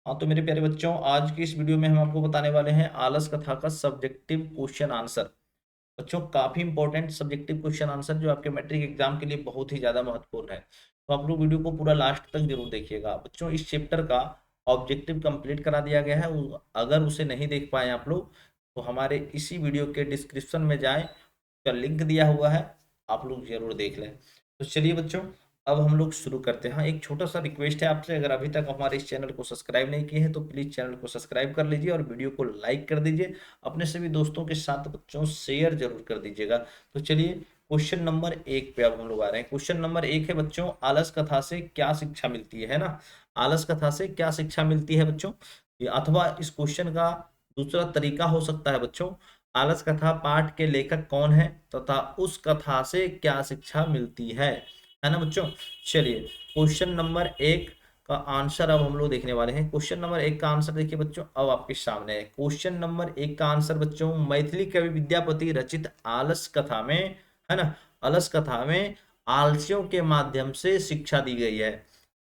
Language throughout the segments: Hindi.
हाँ तो मेरे प्यारे बच्चों, आज की इस वीडियो में हम आपको बताने वाले हैं आलस कथा का सब्जेक्टिव क्वेश्चन आंसर। बच्चों, काफी इंपॉर्टेंट सब्जेक्टिव क्वेश्चन आंसर जो आपके मैट्रिक एग्जाम के लिए बहुत ही ज्यादा महत्वपूर्ण है। तो आप लोग वीडियो को पूरा लास्ट तक जरूर देखिएगा। बच्चों, इस चैप्टर का ऑब्जेक्टिव कंप्लीट करा दिया गया है। अगर उसे नहीं देख पाए आप लोग तो हमारे इसी वीडियो के डिस्क्रिप्शन में जाएं, उसका लिंक दिया हुआ है, आप लोग जरूर देख लें। तो चलिए बच्चों, अब हम लोग शुरू करते हैं। हाँ, एक छोटा सा रिक्वेस्ट है आपसे, अगर अभी तक हमारे इस चैनल को सब्सक्राइब नहीं किए हैं तो प्लीज चैनल को सब्सक्राइब कर लीजिए और वीडियो को लाइक कर दीजिए। अपने सभी दोस्तों के साथ बच्चों शेयर जरूर कर दीजिएगा। तो चलिए क्वेश्चन नंबर 1 पे अब हम लोग आ रहे हैं। क्वेश्चन नंबर 1 है बच्चों, आलस कथा से क्या शिक्षा मिलती है ना। आलस कथा से क्या शिक्षा मिलती है बच्चों, अथवा इस क्वेश्चन का दूसरा तरीका हो सकता है बच्चों, आलस कथा पाठ के लेखक कौन है तथा उस कथा से क्या शिक्षा मिलती है ना बच्चों। चलिए क्वेश्चन नंबर 1 का आंसर अब हम लोग देखने वाले हैं। क्वेश्चन नंबर 1 का आंसर देखिए बच्चों, अब आपके सामने है। क्वेश्चन नंबर 1 का आंसर बच्चों, मैथिली कवि विद्यापति रचित आलस कथा में, है ना, आलस कथा में आलसियों के माध्यम से शिक्षा दी गई है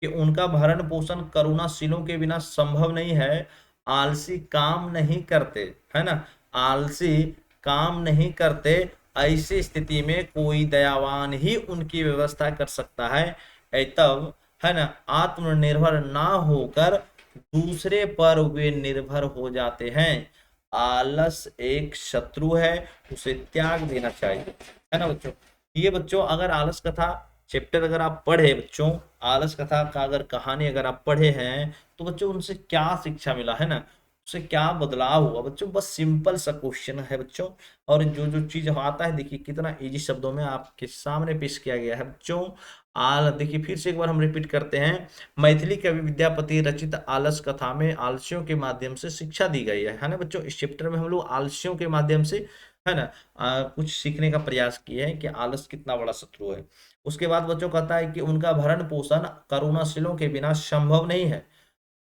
कि उनका भरण पोषण करुणाशीलों के बिना संभव नहीं है। आलसी काम नहीं करते, है ना, आलसी काम नहीं करते, ऐसी स्थिति में कोई दयावान ही उनकी व्यवस्था कर सकता है। तब, है ना, आत्मनिर्भर ना होकर दूसरे पर वे निर्भर हो जाते हैं। आलस एक शत्रु है, उसे त्याग देना चाहिए, है ना बच्चों। ये बच्चों, अगर आलस कथा चैप्टर अगर आप पढ़े बच्चों, आलस कथा का अगर कहानी अगर आप पढ़े हैं तो बच्चों उनसे क्या शिक्षा मिला, है ना, उससे क्या बदलाव हुआ बच्चों, बस सिंपल सा क्वेश्चन है बच्चों। और जो जो चीज आता है देखिए कितना इजी शब्दों में आपके सामने पेश किया गया है बच्चों। आल देखिए फिर से एक बार हम रिपीट करते हैं। मैथिली कवि विद्यापति रचित आलस कथा में आलसियों के माध्यम से शिक्षा दी गई है ना बच्चों। इस चैप्टर में हम लोग आलसियों के माध्यम से, है ना, कुछ सीखने का प्रयास किए हैं कि आलस कितना बड़ा शत्रु है। उसके बाद बच्चों कहता है कि उनका भरण पोषण करुणाशीलों के बिना संभव नहीं है।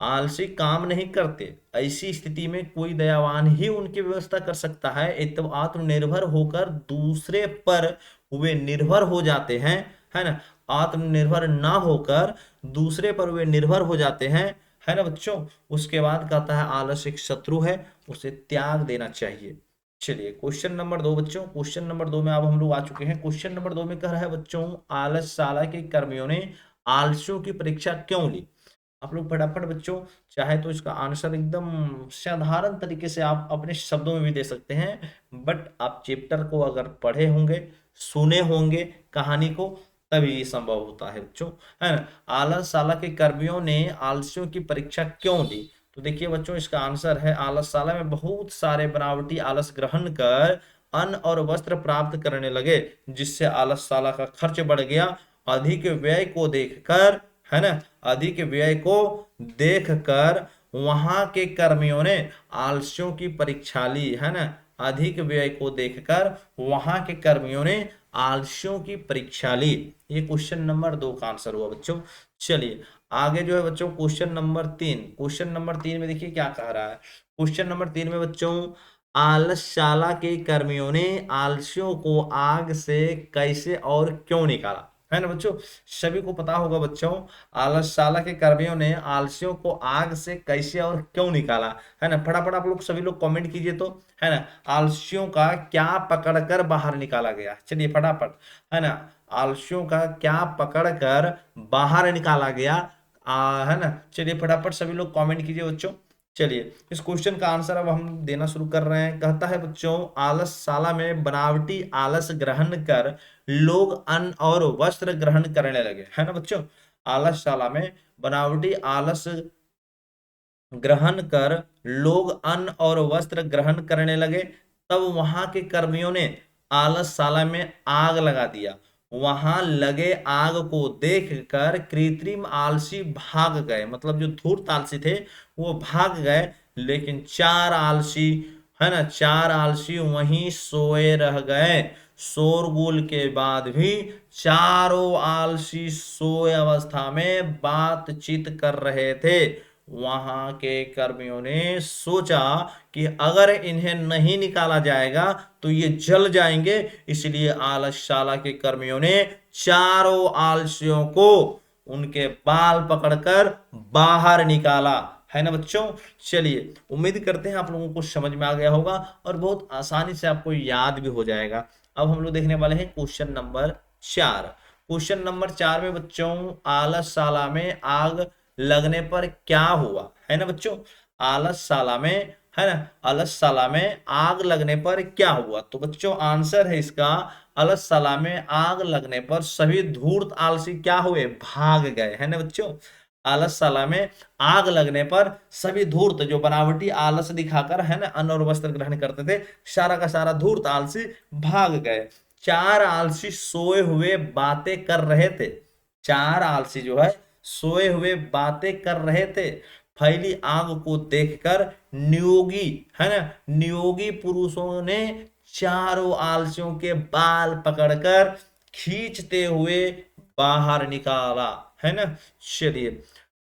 आलसी काम नहीं करते, ऐसी स्थिति में कोई दयावान ही उनकी व्यवस्था कर सकता है। एक तो आत्मनिर्भर होकर दूसरे पर वे निर्भर हो जाते हैं, है ना, आत्मनिर्भर ना होकर दूसरे पर वे निर्भर हो जाते हैं, है ना बच्चों। उसके बाद कहता है आलस एक शत्रु है, उसे त्याग देना चाहिए। चलिए क्वेश्चन नंबर 2 बच्चों, क्वेश्चन नंबर 2 में अब हम लोग आ चुके हैं। क्वेश्चन नंबर 2 में कह रहा है बच्चों, आलसशाला के कर्मियों ने आलसियों की परीक्षा क्यों ली। आप लोग फटाफट बच्चों, चाहे तो इसका आंसर एकदम साधारण तरीके से आप अपने शब्दों में भी दे सकते हैं, बट आप चैप्टर को अगर पढ़े होंगे, सुने होंगे कहानी को, तभी ये संभव होता है बच्चों, है ना। आलसशाला के कर्मियों ने आलसियों की परीक्षा क्यों ली। तो देखिए बच्चों, इसका आंसर है, आलसशाला में बहुत सारे बनावटी आलस ग्रहण कर अन्न और वस्त्र प्राप्त करने लगे, जिससे आलसशाला का खर्च बढ़ गया। अधिक व्यय को देखकर, है ना, अधिक व्यय को देखकर वहां के कर्मियों ने आलसियों की परीक्षा ली, है ना। अधिक व्यय को देखकर वहां के कर्मियों ने आलसियों की परीक्षा ली। ये क्वेश्चन नंबर 2 का आंसर हुआ बच्चों। चलिए आगे जो है बच्चों, क्वेश्चन नंबर 3। क्वेश्चन नंबर 3 में देखिए क्या कह रहा है। क्वेश्चन नंबर 3 में बच्चों, आलसशाला के कर्मियों ने आलसियों को आग से कैसे और क्यों निकाला, है ना बच्चों। सभी को पता होगा बच्चों, आलसशाला के कर्मियों ने आलसियों को आग से कैसे और क्यों निकाला, है ना। फटाफट आप लोग सभी लोग कमेंट कीजिए तो, है ना, आलसियों का क्या पकड़कर बाहर निकाला गया। चलिए फटाफट, है ना, आलसियों का क्या पकड़कर बाहर निकाला गया, है ना। चलिए फटाफट सभी लोग कमेंट कीजिए बच्चों। चलिए इस क्वेश्चन का आंसर अब हम देना शुरू कर रहे हैं। कहता है बच्चों, आलसशाला में बनावटी आलस ग्रहण कर लोग अन्न और वस्त्र ग्रहण करने लगे, है ना बच्चों। आलसशाला में बनावटी आलस ग्रहण कर लोग अन्न और वस्त्र ग्रहण करने लगे। तब वहां के कर्मियों ने आलसशाला में आग लगा दिया। वहां लगे आग को देखकर कृत्रिम आलसी भाग गए, मतलब जो धूर्त आलसी थे वो भाग गए, लेकिन चार आलसी, है ना, चार आलसी वहीं सोए रह गए। शोरगुल के बाद भी चारों आलसी सोए अवस्था में बातचीत कर रहे थे। वहां के कर्मियों ने सोचा कि अगर इन्हें नहीं निकाला जाएगा तो ये जल जाएंगे, इसलिए आलसशाला के कर्मियों ने चारों आलसियों को उनके बाल पकड़कर बाहर निकाला, है ना बच्चों। चलिए, उम्मीद करते हैं आप लोगों को समझ में आ गया होगा और बहुत आसानी से आपको याद भी हो जाएगा। अब हम लोग देखने वाले हैं क्वेश्चन नंबर 4। क्वेश्चन नंबर 4 में बच्चों, आलसशाला में आग लगने पर क्या हुआ, है ना बच्चों। आलसशाला में, है ना, आलसशाला में आग लगने पर क्या हुआ। तो बच्चों आंसर है इसका, आलसशाला में आग लगने पर सभी धूर्त आलसी क्या हुए, भाग गए, है ना बच्चों। आलसशाला में आग लगने पर सभी धूर्त, जो बनावटी आलस दिखाकर, है ना, अन्न और वस्त्र ग्रहण करते थे, सारा का सारा धूर्त आलसी भाग गए। 4 आलसी सोए हुए बातें कर रहे थे। 4 आलसी जो है सोए हुए बातें कर रहे थे। फैली आग को देखकर नियोगी, है ना, नियोगी पुरुषों ने चारों आलसियों के बाल पकड़कर खींचते हुए बाहर निकाला, है ना। चलिए,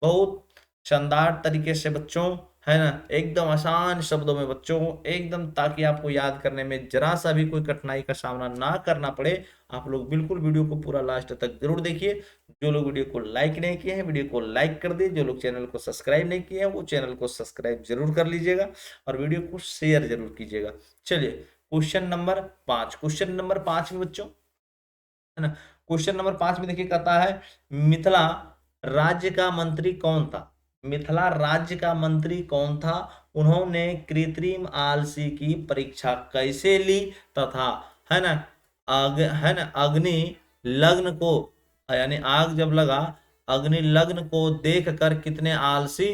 बहुत शानदार तरीके से बच्चों, है ना, एकदम आसान शब्दों में बच्चों, एकदम, ताकि आपको याद करने में जरा सा भी कोई कठिनाई का सामना ना करना पड़े। आप लोग बिल्कुल वीडियो को पूरा लास्ट तक जरूर देखिए। जो लोग वीडियो को लाइक नहीं किए हैं, वीडियो को लाइक कर दिए। जो लोग चैनल को सब्सक्राइब नहीं किए हैं, वो चैनल को सब्सक्राइब जरूर कर लीजिएगा और वीडियो को शेयर जरूर कीजिएगा। चलिए, क्वेश्चन नंबर 5। क्वेश्चन नंबर 5 में बच्चों, है ना, क्वेश्चन नंबर 5 में देखिए, कहता है मिथिला राज्य का मंत्री कौन था। मिथिला राज्य का मंत्री कौन था, उन्होंने कृत्रिम आलसी की परीक्षा कैसे ली, तथा, है ना, है ना, अग्नि लग्न को, यानी आग जब लगा, अग्नि लग्न को देखकर कितने आलसी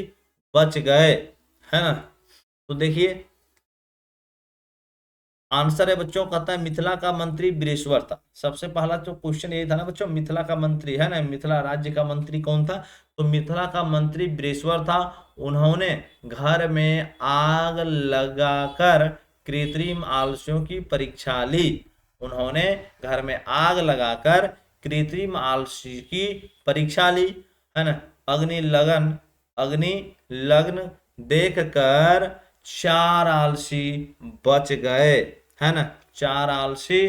बच गए, है ना। तो देखिए आंसर है बच्चों, कहता है मिथिला का मंत्री बृहस्पति था। सबसे पहला जो क्वेश्चन यही था ना बच्चों, मिथिला का मंत्री, है ना, मिथिला राज्य का मंत्री कौन था। तो मिथिला का मंत्री बृहस्पति था। उन्होंने घर में आग लगाकर कृत्रिम आलसियों की परीक्षा ली। उन्होंने घर में आग लगाकर कृत्रिम आलसी की परीक्षा ली, है ना। अग्नि लग्न देखकर 4 आलसी बच गए, है ना। 4 आलसी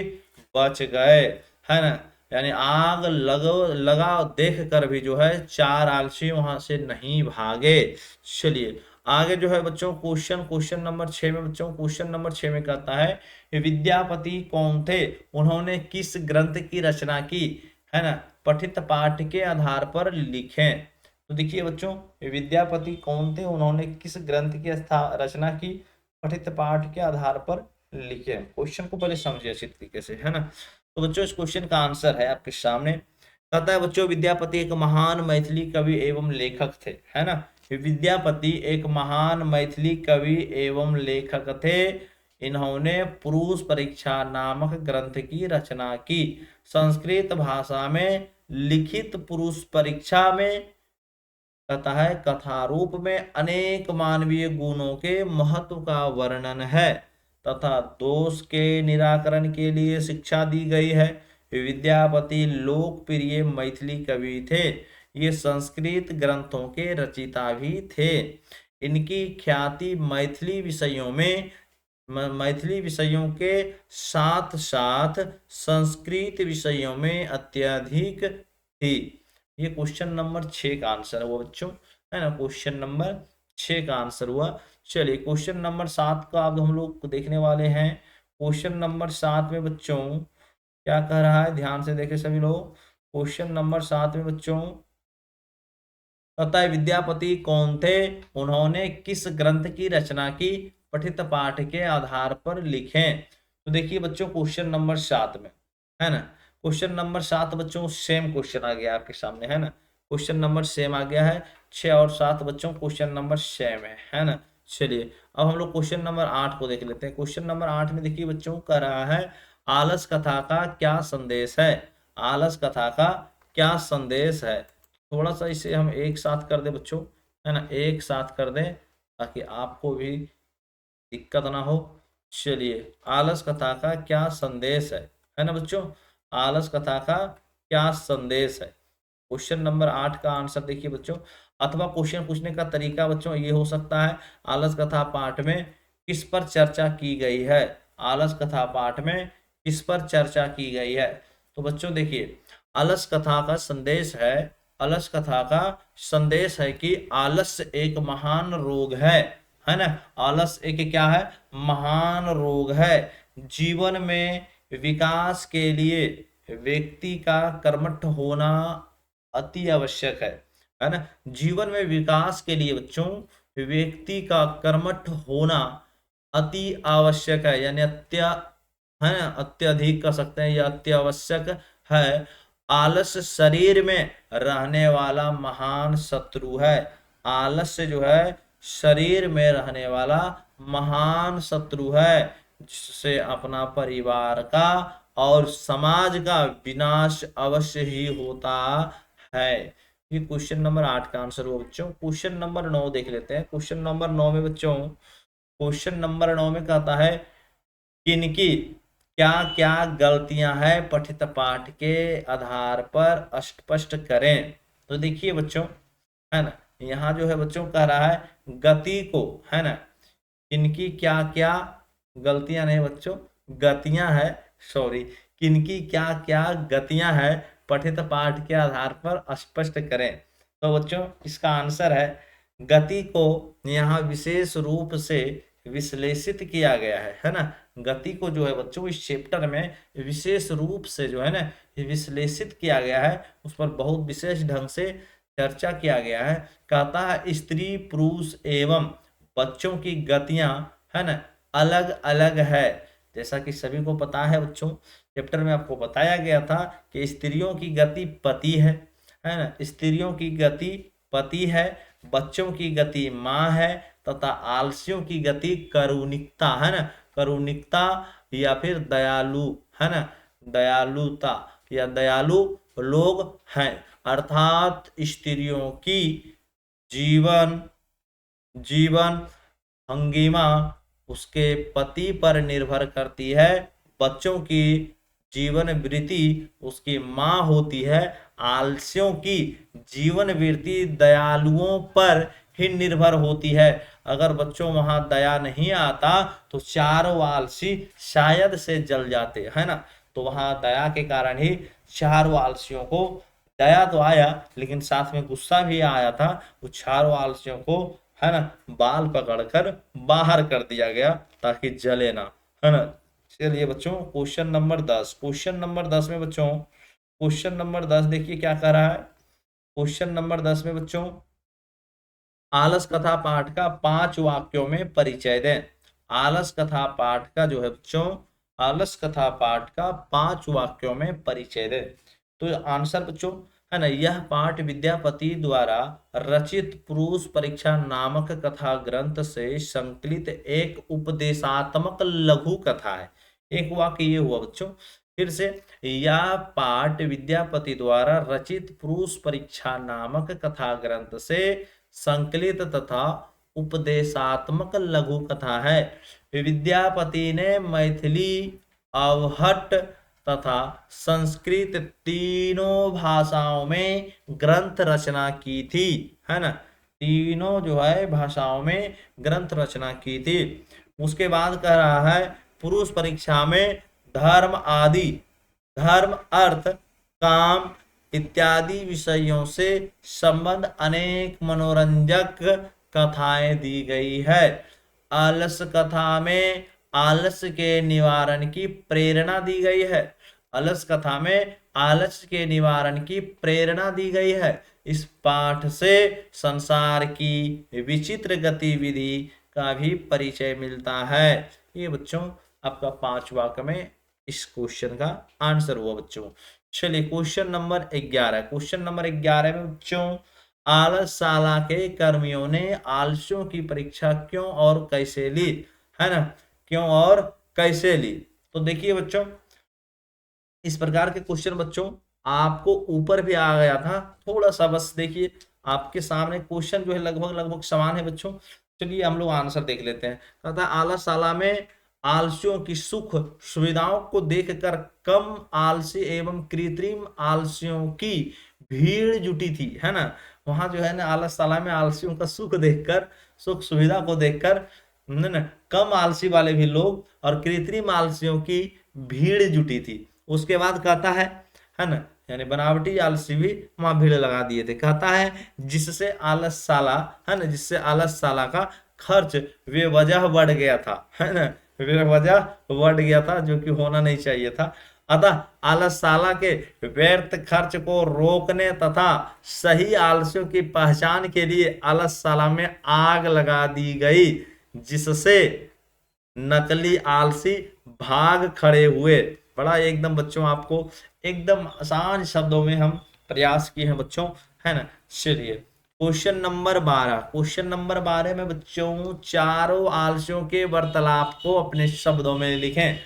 बच गए, है ना। यानी आग लगा देख कर भी जो है 4 आलसी वहां से नहीं भागे। चलिए, आगे जो है बच्चों क्वेश्चन नंबर 6 में बच्चों, क्वेश्चन नंबर 6 में कहता है विद्यापति कौन थे, उन्होंने किस ग्रंथ की रचना की, है ना, पठित पाठ के आधार पर लिखें। तो देखिए बच्चों, विद्यापति कौन थे, उन्होंने किस ग्रंथ की रचना की, पठित पाठ के आधार पर लिखे। क्वेश्चन को पहले समझिए अच्छी तरीके से, है ना। तो बच्चों इस क्वेश्चन का आंसर है आपके सामने। कहता है बच्चों, विद्यापति एक महान मैथिली कवि एवं लेखक थे, है ना। विद्यापति एक महान मैथिली कवि एवं लेखक थे। इन्होंने पुरुष परीक्षा नामक ग्रंथ की रचना की। संस्कृत भाषा में लिखित पुरुष परीक्षा में, कहता है, कथा रूप में अनेक मानवीय गुणों के महत्व का वर्णन है तथा दोष के निराकरण के लिए शिक्षा दी गई है। विद्यापति लोकप्रिय मैथिली कवि थे। ये संस्कृत ग्रंथों के रचयिता भी थे। इनकी ख्याति मैथिली विषयों के साथ साथ संस्कृत विषयों में अत्यधिक थी। ये क्वेश्चन नंबर 6 का आंसर हुआ बच्चों, है ना। क्वेश्चन नंबर 6 का आंसर हुआ। चलिए, क्वेश्चन नंबर 7 का अब हम लोग देखने वाले हैं। क्वेश्चन नंबर 7 में बच्चों क्या कह रहा है, ध्यान से देखें सभी लोग। क्वेश्चन नंबर 7 में बच्चों कहता है विद्यापति कौन थे, उन्होंने किस ग्रंथ की रचना की, पठित पाठ के आधार पर लिखें। तो देखिए बच्चों, क्वेश्चन नंबर 7 में, है ना, क्वेश्चन नंबर 7 बच्चों सेम क्वेश्चन आ गया आपके सामने, है ना। क्वेश्चन नंबर सेम आ गया है। 6 और 7 बच्चों क्वेश्चन नंबर सेम है ना। चलिए, अब हम लोग क्वेश्चन नंबर 8 को देख लेते हैं। क्वेश्चन नंबर 8 में देखिए बच्चों कह रहा है आलस कथा का क्या संदेश है। आलस कथा का क्या संदेश है। थोड़ा सा इसे हम एक साथ कर दें बच्चों, है ना, एक साथ कर दें ताकि आपको भी दिक्कत ना हो। चलिए, आलस कथा का क्या संदेश है ना बच्चों। आलस कथा का क्या संदेश है। क्वेश्चन नंबर 8 का आंसर देखिए बच्चों, अथवा क्वेश्चन पूछने का तरीका बच्चों ये हो सकता है, आलस कथा पाठ में किस पर चर्चा की गई है। आलस कथा पाठ में किस पर चर्चा की गई है। तो बच्चों देखिए, आलस कथा का संदेश है आलस कथा का संदेश है कि आलस्य एक महान रोग है ना। आलस एक क्या है, महान रोग है। जीवन में विकास के लिए व्यक्ति का कर्मठ होना अति आवश्यक है ना। जीवन में विकास के लिए बच्चों व्यक्ति का कर्मठ होना अति आवश्यक है, यानी है ना, अत्यधिक कह सकते हैं, या अत्यावश्यक है। आलस्य शरीर में रहने वाला महान शत्रु है। आलस्य जो है शरीर में रहने वाला महान शत्रु है, जिससे अपना परिवार का और समाज का विनाश अवश्य ही होता है। ये क्वेश्चन नंबर 8 का आंसर हुआ बच्चों। क्वेश्चन नंबर 9 देख लेते हैं। क्वेश्चन नंबर 9 में बच्चों, क्वेश्चन नंबर 9 में कहता है किनकी क्या क्या गलतियां हैं, पठित पाठ के आधार पर स्पष्ट करें। तो देखिए बच्चों, है ना, यहाँ जो है बच्चों कह रहा है गति को, है ना, इनकी क्या क्या गलतियां नहीं बच्चों, गतियां है, सॉरी, किनकी क्या क्या गतियां हैं, पठित पाठ के आधार पर स्पष्ट करें। तो बच्चों इसका आंसर है गति को यहाँ विशेष रूप से विश्लेषित किया गया है ना। गति को जो है बच्चों इस चैप्टर में विशेष रूप से जो है ना विश्लेषित किया गया है, उस पर बहुत विशेष ढंग से चर्चा किया गया है। कहता है स्त्री पुरुष एवं बच्चों की गतियां, है ना, अलग अलग है। जैसा कि सभी को पता है बच्चों, चैप्टर में आपको बताया गया था कि स्त्रियों की गति पति है ना, स्त्रियों की गति पति है, बच्चों की गति माँ है, तथा आलसियों की गति करुणिकता, है ना, करुणिकता या फिर दयालु, है ना, दयालुता या दयालु लोग हैं। अर्थात स्त्रियों की जीवन भंगिमा उसके पति पर निर्भर करती है, बच्चों की जीवन वृत्ति उसकी माँ होती है, आलसियों की जीवन वृत्ति दयालुओं पर ही निर्भर होती है। अगर बच्चों वहां दया नहीं आता तो चारों आलसी शायद से जल जाते, है ना। तो वहां दया के कारण ही चारों आलसियों को, दया तो आया लेकिन साथ में गुस्सा भी आया था, वो चारों आलसियों को, है ना, बाल पकड़कर बाहर कर दिया गया ताकि जले ना, है ना। चलिए बच्चों क्वेश्चन नंबर 10, क्वेश्चन नंबर 10 में बच्चों, क्वेश्चन नंबर 10 देखिए क्या कह रहा है। क्वेश्चन नंबर 10 में बच्चों आलस कथा पाठ का 5 वाक्यों में परिचय दें। आलस कथा पाठ का जो है बच्चों, आलस कथा पाठ का 5 वाक्यों में परिचय दें। तो आंसर बच्चों, है ना, यह पाठ विद्यापति द्वारा रचित पुरुष परीक्षा नामक कथा ग्रंथ से संकलित एक उपदेशात्मक लघु कथा है। एक वाक्य ये हुआ बच्चों, फिर से, यह पाठ विद्यापति द्वारा रचित पुरुष परीक्षा नामक कथा ग्रंथ से संकलित तथा उपदेशात्मक लघु कथा है। विद्यापति ने मैथिली, अवहट्ट तथा संस्कृत तीनों भाषाओं में ग्रंथ रचना की थी, है ना, तीनों जो है भाषाओं में ग्रंथ रचना की थी। उसके बाद कह रहा है पुरुष परीक्षा में धर्म आदि, धर्म अर्थ काम इत्यादि विषयों से संबंध अनेक मनोरंजक कथाएं दी गई है। आलस कथा में आलस्य के निवारण की प्रेरणा दी गई है। आलस कथा में आलस्य के निवारण की प्रेरणा दी गई है। इस पाठ से संसार की विचित्र गतिविधि का भी परिचय मिलता है। ये बच्चों आपका 5 वाक्य में इस क्वेश्चन का आंसर हुआ बच्चों। चलिए क्वेश्चन नंबर 11, क्वेश्चन नंबर 11 में बच्चों आलसशाला के कर्मियों ने आलसियों की परीक्षा क्यों और कैसे ली, है ना, क्यों और कैसे ली। तो देखिए बच्चों इस प्रकार के क्वेश्चन बच्चों आपको ऊपर भी आ गया था, थोड़ा सा बस देखिए आपके सामने क्वेश्चन जो है लगभग समान है बच्चों। चलिए हम लोग आंसर देख लेते हैं। कहता है आलसशाला में आलसियों की सुख सुविधाओं को देखकर कम आलसी एवं कृत्रिम आलसियों की भीड़ जुटी थी, है ना। वहां जो है ना आलसशाला में आलसियों का सुख देखकर, सुख सुविधा को देखकर न कम आलसी वाले भी लोग और कृत्रिम आलसियों की भीड़ जुटी थी। उसके बाद कहता है ना, यानी बनावटी आलसी भी वहां भीड़ लगा दिए थे। कहता है जिससे आलस साला, है ना, जिससे आलस साला का खर्च बेवजह बढ़ गया था, है ना, बेवजह बढ़ गया था, जो कि होना नहीं चाहिए था। अतः आलसशाला के व्यर्थ खर्च को रोकने तथा सही आलसियों की पहचान के लिए आलसशाला में आग लगा दी गई, जिससे नकली आलसी भाग खड़े हुए। बड़ा एकदम बच्चों आपको एकदम आसान शब्दों में हम प्रयास किए हैं बच्चों, है ना। चलिए क्वेश्चन नंबर 12, क्वेश्चन नंबर 12 में बच्चों चारों आलसियों के वार्तालाप को अपने शब्दों में लिखें।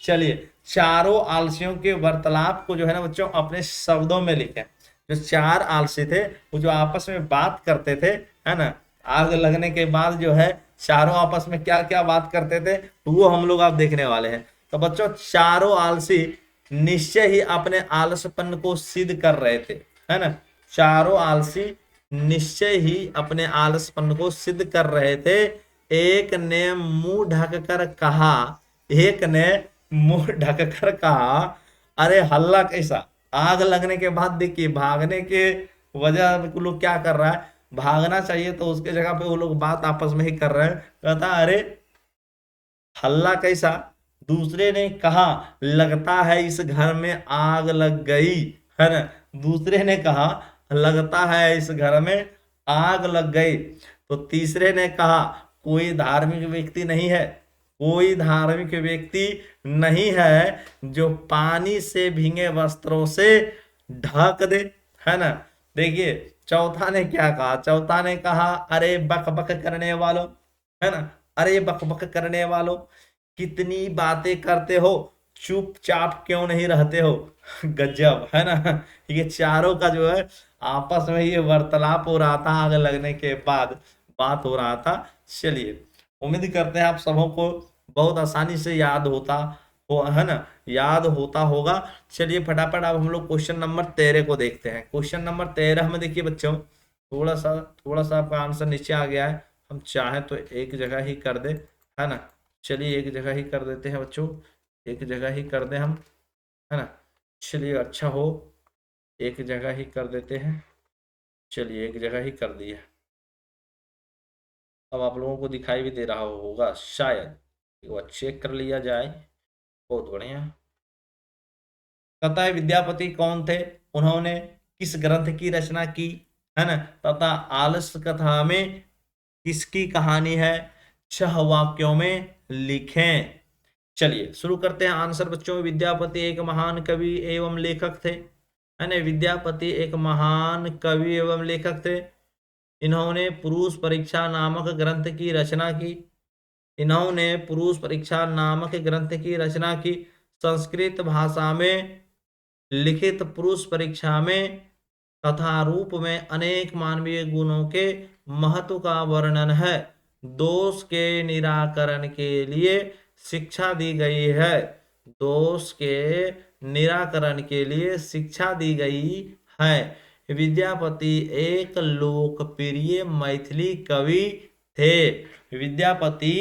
चलिए चारों आलसियों के वार्तालाप को जो है ना बच्चों अपने शब्दों में लिखें। जो चार आलसी थे वो जो आपस में बात करते थे, है ना, आग लगने के बाद जो है चारों आपस में क्या क्या बात करते थे वो हम लोग आप देखने वाले हैं। तो बच्चों चारों आलसी निश्चय ही अपने आलसपन को सिद्ध कर रहे थे, है ना। चारों आलसी निश्चय ही अपने आलसपन को सिद्ध कर रहे थे। एक ने मुंह ढककर कहा, एक ने मुंह ढककर कहा, अरे हल्ला कैसा। आग लगने के बाद देखिए भागने के वजह वो लोग क्या कर रहा है, भागना चाहिए तो उसके जगह पे वो लोग बात आपस में ही कर रहे हैं। कहता अरे हल्ला कैसा। दूसरे ने कहा लगता है इस घर में आग लग गई, है ना। दूसरे ने कहा लगता है इस घर में आग लग गई। तो तीसरे ने कहा कोई धार्मिक व्यक्ति नहीं है, कोई धार्मिक व्यक्ति नहीं है जो पानी से भीगे वस्त्रों से ढक दे, है ना। देखिए चौथा ने क्या कहा, चौथा ने कहा अरे बक बक करने वालों, है ना, अरे बक बक करने वालों कितनी बातें करते हो, चुपचाप क्यों नहीं रहते हो। गजब, है ना। ये चारों का जो है आपस में ये वार्तालाप हो रहा था, आग लगने के बाद बात हो रहा था। चलिए उम्मीद करते हैं आप सबों को बहुत आसानी से याद होता हो, है ना, याद होता होगा। चलिए फटाफट अब हम लोग क्वेश्चन नंबर 13 को देखते हैं। क्वेश्चन नंबर 13 में देखिए बच्चों थोड़ा सा आपका आंसर नीचे आ गया है, हम चाहें तो एक जगह ही कर दे, है ना। चलिए एक जगह ही कर देते हैं बच्चों, एक जगह ही कर दें हम, है ना। चलिए अच्छा हो एक जगह ही कर देते हैं। चलिए एक जगह ही कर दिया। अब आप लोगों को दिखाई भी दे रहा होगा शायद, एक बार चेक कर लिया जाए। बहुत बढ़िया। कहता है विद्यापति कौन थे, उन्होंने किस ग्रंथ की रचना की, है ना, तथा आलस कथा में किसकी कहानी है, 6 वाक्यों में लिखें। चलिए शुरू करते हैं आंसर बच्चों। विद्यापति एक महान कवि एवं लेखक थे, है ना, विद्यापति एक महान कवि एवं लेखक थे। इन्होंने पुरुष परीक्षा नामक ग्रंथ की रचना की, इन्होंने पुरुष परीक्षा नामक ग्रंथ की रचना की। संस्कृत भाषा में लिखित पुरुष परीक्षा में कथा रूप में अनेक मानवीय गुणों के महत्व का वर्णन है। दोष के निराकरण के लिए शिक्षा दी गई है, दोष के निराकरण के लिए शिक्षा दी गई है। विद्यापति एक लोकप्रिय मैथिली कवि थे, विद्यापति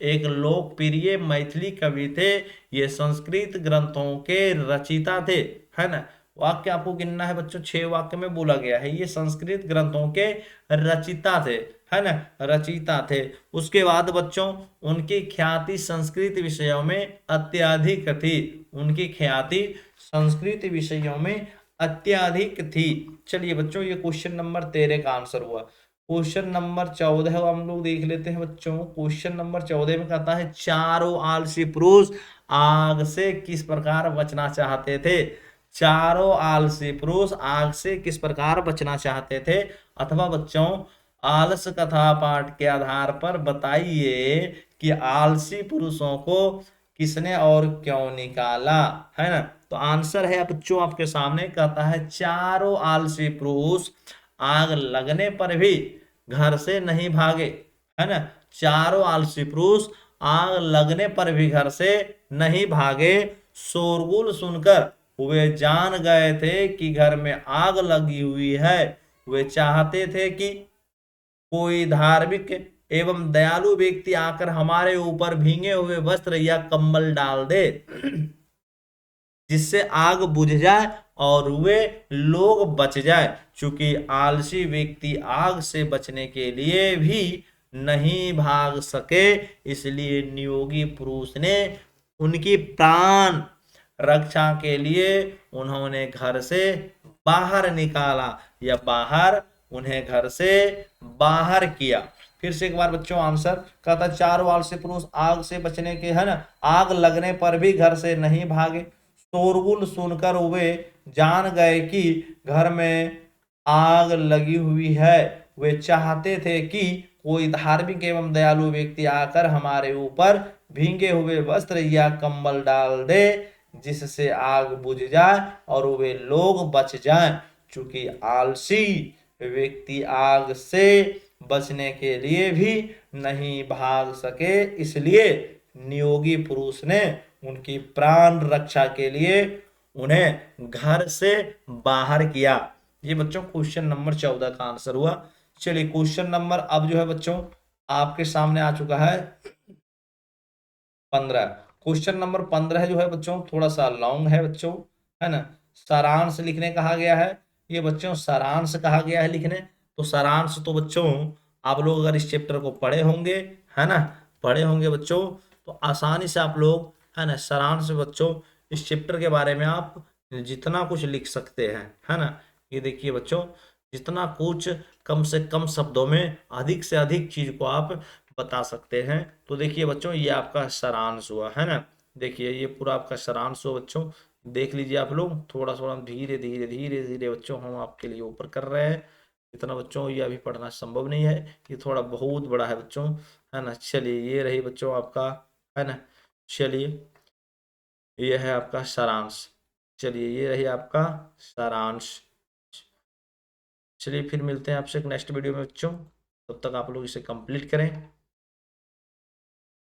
एक लोकप्रिय मैथिली कवि थे। ये संस्कृत ग्रंथों के रचिता थे, है ना। वाक्य आपको गिनना है बच्चों, 6 वाक्य में बोला गया है ये संस्कृत ग्रंथों के रचिता थे, है ना, रचिता थे। उसके बाद बच्चों उनकी ख्याति संस्कृत विषयों में अत्यधिक थी, उनकी ख्याति संस्कृत विषयों में अत्यधिक थी। चलिए बच्चों ये क्वेश्चन नंबर 13 का आंसर हुआ। क्वेश्चन नंबर 14 हम लोग देख लेते हैं बच्चों। क्वेश्चन नंबर 14 में कहता है चारों आलसी पुरुष आग से किस प्रकार बचना चाहते थे, चारों आलसी पुरुष आग से किस प्रकार बचना चाहते थे। अथवा बच्चों आलस कथा पाठ के आधार पर बताइए कि आलसी पुरुषों को किसने और क्यों निकाला, है ना। तो आंसर है बच्चों आपके सामने, कहता है चारों आलसी पुरुष आग लगने पर भी घर से नहीं भागे, है ना। चारों आलसी पुरुष आग लगने पर भी घर से नहीं भागे। शोरगुल सुनकर वे जान गए थे कि घर में आग लगी हुई है। वे चाहते थे कि कोई धार्मिक एवं दयालु व्यक्ति आकर हमारे ऊपर भीगे हुए वस्त्र या कंबल डाल दे, जिससे आग बुझ जाए और वे लोग बच जाए। चूंकि आलसी व्यक्ति आग से बचने के लिए भी नहीं भाग सके, इसलिए नियोगी पुरुष ने उनकी प्राण रक्षा के लिए उन्होंने घर से बाहर निकाला या बाहर उन्हें घर से बाहर किया। फिर से एक बार बच्चों आंसर कहता, चार वाल से पुरुष आग से बचने के, है ना, आग लगने पर भी घर से नहीं भागे। शोरगुल सुनकर वे जान गए कि घर में आग लगी हुई है। वे चाहते थे कि कोई धार्मिक एवं दयालु व्यक्ति आकर हमारे ऊपर भींगे हुए वस्त्र या कंबल डाल दे, जिससे आग बुझ जाए और वे लोग बच जाएं। चूंकि आलसी व्यक्ति आग से बचने के लिए भी नहीं भाग सके, इसलिए नियोगी पुरुष ने उनकी प्राण रक्षा के लिए उन्हें घर से बाहर किया। ये बच्चों क्वेश्चन नंबर 14 का आंसर हुआ। चलिए क्वेश्चन नंबर अब जो है बच्चों आपके सामने आ चुका है 15। क्वेश्चन नंबर 15 जो है बच्चों थोड़ा सा लॉन्ग है बच्चों, है ना। सारांश लिखने कहा गया है, ये बच्चों सारांश कहा गया है लिखने। तो सारांश तो बच्चों आप लोग अगर इस चैप्टर को पढ़े होंगे, है ना, पढ़े होंगे बच्चों, तो आसानी से आप लोग, है ना, सारांश बच्चों इस चैप्टर के बारे में आप जितना कुछ लिख सकते हैं, है ना। ये देखिए बच्चों, जितना कुछ कम से कम शब्दों में अधिक से अधिक चीज को आप बता सकते हैं। तो देखिए बच्चों ये आपका सारांश हुआ, है ना। देखिए ये पूरा आपका सारांश हुआ बच्चों, देख लीजिए आप लोग। थोड़ा थोड़ा धीरे धीरे धीरे धीरे बच्चों हम आपके लिए ऊपर कर रहे हैं। इतना बच्चों ये अभी पढ़ना संभव नहीं है, ये थोड़ा बहुत बड़ा है बच्चों, है ना। चलिए ये रही बच्चों आपका, है ना। चलिए ये है आपका सारांश। चलिए ये रही आपका सारांश। चलिए फिर मिलते हैं आपसे एक नेक्स्ट वीडियो में बच्चों, तब तक आप लोग इसे कंप्लीट करें।